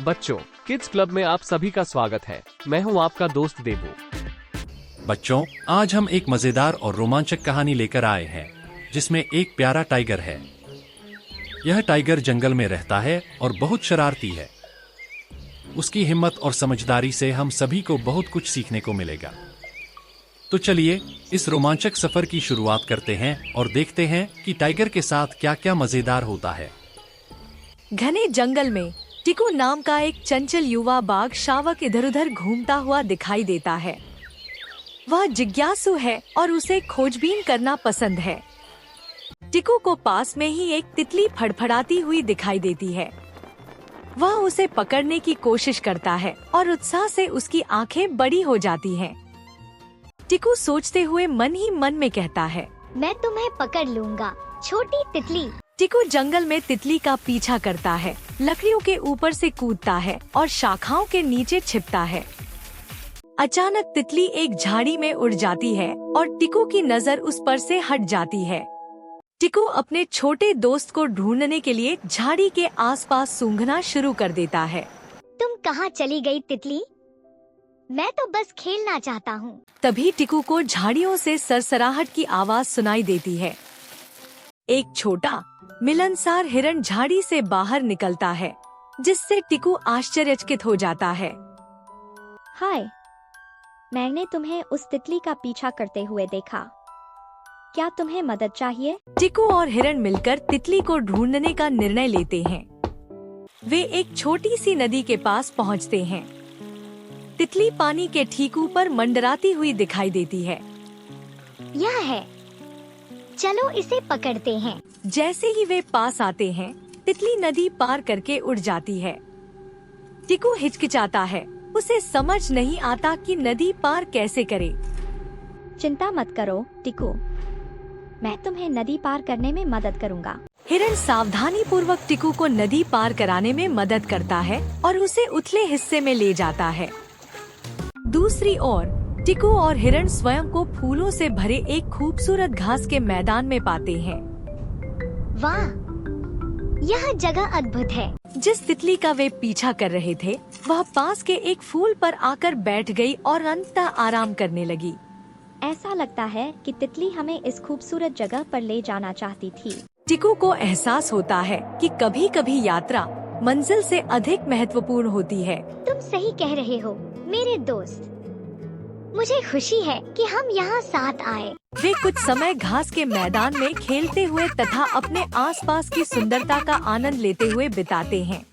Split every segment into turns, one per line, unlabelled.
बच्चों, kids club में आप सभी का स्वागत है। मैं हूं आपका दोस्त देबू।
बच्चों, आज हम एक मजेदार और रोमांचक कहानी लेकर आए हैं, जिसमें एक प्यारा टाइगर है। यह टाइगर जंगल में रहता है और बहुत शरारती है। उसकी हिम्मत और समझदारी से हम सभी को बहुत कुछ सीखने को मिलेगा। तो चलिए इस रोमांचक सफर की शुरुआत करते हैं और देखते हैं कि टाइगर के साथ क्या क्या मजेदार होता है।
घने जंगल में टिकू नाम का एक चंचल युवा बाघ शावक इधर उधर घूमता हुआ दिखाई देता है। वह जिज्ञासु है और उसे खोजबीन करना पसंद है। टिकू को पास में ही एक तितली फड़फड़ाती हुई दिखाई देती है। वह उसे पकड़ने की कोशिश करता है और उत्साह से उसकी आंखें बड़ी हो जाती हैं। टिकू सोचते हुए मन ही मन में कहता है,
मैं तुम्हें पकड़ लूंगा, छोटी तितली।
टिकू जंगल में तितली का पीछा करता है, लकड़ियों के ऊपर से कूदता है और शाखाओं के नीचे छिपता है। अचानक तितली एक झाड़ी में उड़ जाती है और टिकू की नजर उस पर से हट जाती है। टिकू अपने छोटे दोस्त को ढूंढने के लिए झाड़ी के आसपास सूंघना शुरू कर देता है।
तुम कहाँ चली गई तितली? मैं तो बस खेलना चाहता हूँ।
तभी टिकू को झाड़ियों से सरसराहट की आवाज सुनाई देती है। एक छोटा मिलनसार हिरण झाड़ी से बाहर निकलता है, जिससे टिकू आश्चर्यचकित हो जाता है।
हाय, मैंने तुम्हें उस तितली का पीछा करते हुए देखा। क्या तुम्हें मदद चाहिए?
टिकू और हिरण मिलकर तितली को ढूंढने का निर्णय लेते हैं। वे एक छोटी सी नदी के पास पहुंचते हैं। तितली पानी के ठीक ऊपर मंडराती हुई दिखाई देती है।
यह है, चलो इसे पकड़ते हैं।
जैसे ही वे पास आते हैं, तितली नदी पार करके उड़ जाती है। टिकू हिचकिचाता है, उसे समझ नहीं आता कि नदी पार कैसे करे।
चिंता मत करो टिकू, मैं तुम्हें नदी पार करने में मदद करूंगा।
हिरण सावधानी पूर्वक टिकू को नदी पार कराने में मदद करता है और उसे उथले हिस्से में ले जाता है। दूसरी ओर टिकू और हिरण स्वयं को फूलों से भरे एक खूबसूरत घास के मैदान में पाते हैं।
वाह, यह जगह अद्भुत है।
जिस तितली का वे पीछा कर रहे थे, वह पास के एक फूल पर आकर बैठ गई और अंततः आराम करने लगी।
ऐसा लगता है कि तितली हमें इस खूबसूरत जगह पर ले जाना चाहती थी।
टिकू को एहसास होता है कि कभी-कभी यात्रा मंजिल से अधिक महत्वपूर्ण होती है।
तुम सही कह रहे हो मेरे दोस्त। मुझे खुशी है कि हम यहाँ साथ आए।
वे कुछ समय घास के मैदान में खेलते हुए तथा अपने आसपास की सुंदरता का आनंद लेते हुए बिताते हैं।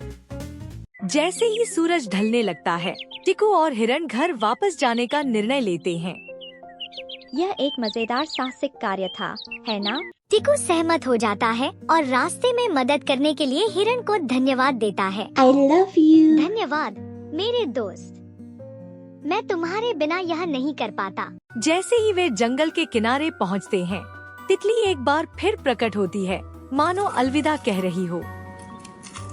जैसे ही सूरज ढलने लगता है, टिकू और हिरण घर वापस जाने का निर्णय लेते हैं।
यह एक मजेदार साहसिक कार्य था, है ना? टिकू सहमत हो जाता है और रास्ते में मदद करने के लिए हिरण को धन्यवाद देता है। I love you। धन्यवाद मेरे दोस्त, मैं तुम्हारे बिना यह नहीं कर पाता।
जैसे ही वे जंगल के किनारे पहुंचते हैं, तितली एक बार फिर प्रकट होती है, मानो अलविदा कह रही हो।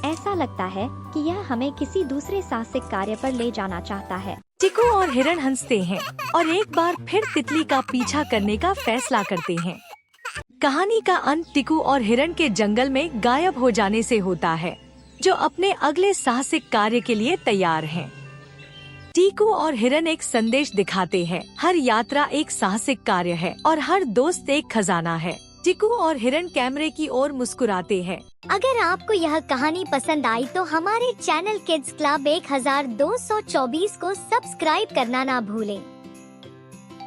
ऐसा लगता है कि यह हमें किसी दूसरे साहसिक कार्य पर ले जाना चाहता है।
टिकू और हिरण हंसते हैं और एक बार फिर तितली का पीछा करने का फैसला करते हैं। कहानी का अंत टिकू और हिरण के जंगल में गायब हो जाने से होता है, जो अपने अगले साहसिक कार्य के लिए तैयार हैं। टिकू और हिरण एक संदेश दिखाते हैं, हर यात्रा एक साहसिक कार्य है और हर दोस्त एक खजाना है। टिकू और हिरण कैमरे की ओर मुस्कुराते हैं।
अगर आपको यह कहानी पसंद आई तो हमारे चैनल किड्स क्लब 1224 को सब्सक्राइब करना ना भूलें।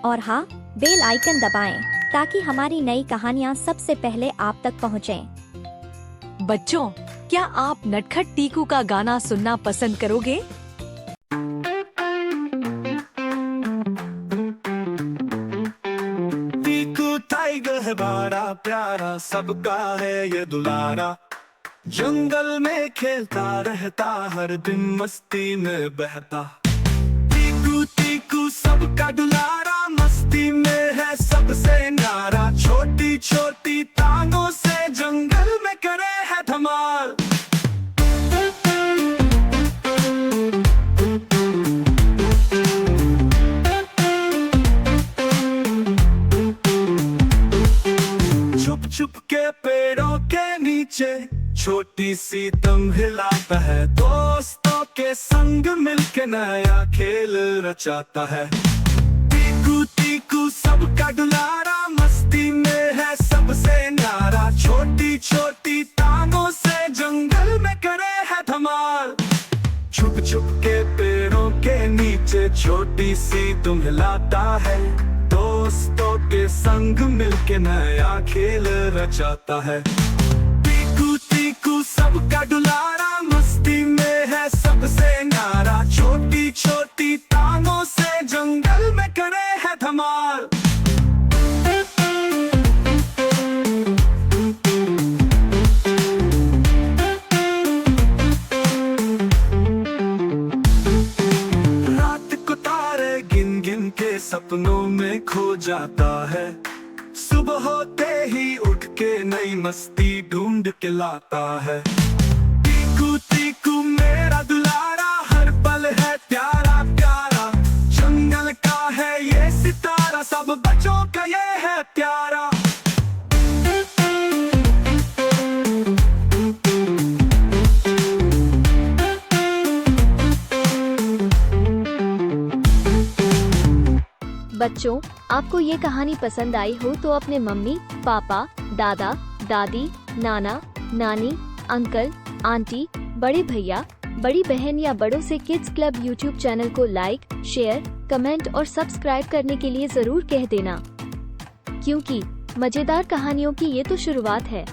और हाँ, बेल आइकन दबाएं ताकि हमारी नई कहानियाँ सबसे पहले आप तक पहुँचें।
बच्चों, क्या आप नटखट टिकू का गाना सुनना पसंद करोगे?
टाइगर है बड़ा प्यारा, सबका है ये दुलारा। जंगल में खेलता रहता, हर दिन मस्ती में बहता। टीकू टीकू सबका दुलारा, मस्ती में है सबसे न्यारा। छोटी छोटी टांगों से जंगल में करे है धमाल। छुप के पेड़ों के नीचे छोटी सी दम हिलाता है दोस्तों के संग मिलके नया खेल रचाता है। टीकू टीकू सबका दुलारा, मस्ती में है सबसे न्यारा। छोटी छोटी टांगों से जंगल में करे है धमाल। छुप छुप के पेड़ों के नीचे छोटी सी दुम हिलाता है। दोस्तों के संग मिलके नया खेल रचाता है। टीकू टीकू सबका दुलारा, मस्ती में है सबसे न्यारा। छोटी छोटी टांगों से जंगल में करे है धमाल। सपनों में खो जाता है। सुबह होते ही उठ के नई मस्ती ढूंढ के लाता है। टीकू टीकू मेरा दुलारा, हर पल है प्यारा प्यारा। जंगल का है ये सितारा, सब बच्चों का ये है प्यारा।
बच्चों, आपको ये कहानी पसंद आई हो तो अपने मम्मी पापा, दादा दादी, नाना नानी, अंकल आंटी, बड़े भैया बड़ी बहन या बड़ों से किड्स क्लब यूट्यूब चैनल को लाइक, शेयर, कमेंट और सब्सक्राइब करने के लिए जरूर कह देना, क्योंकि मजेदार कहानियों की ये तो शुरुआत है।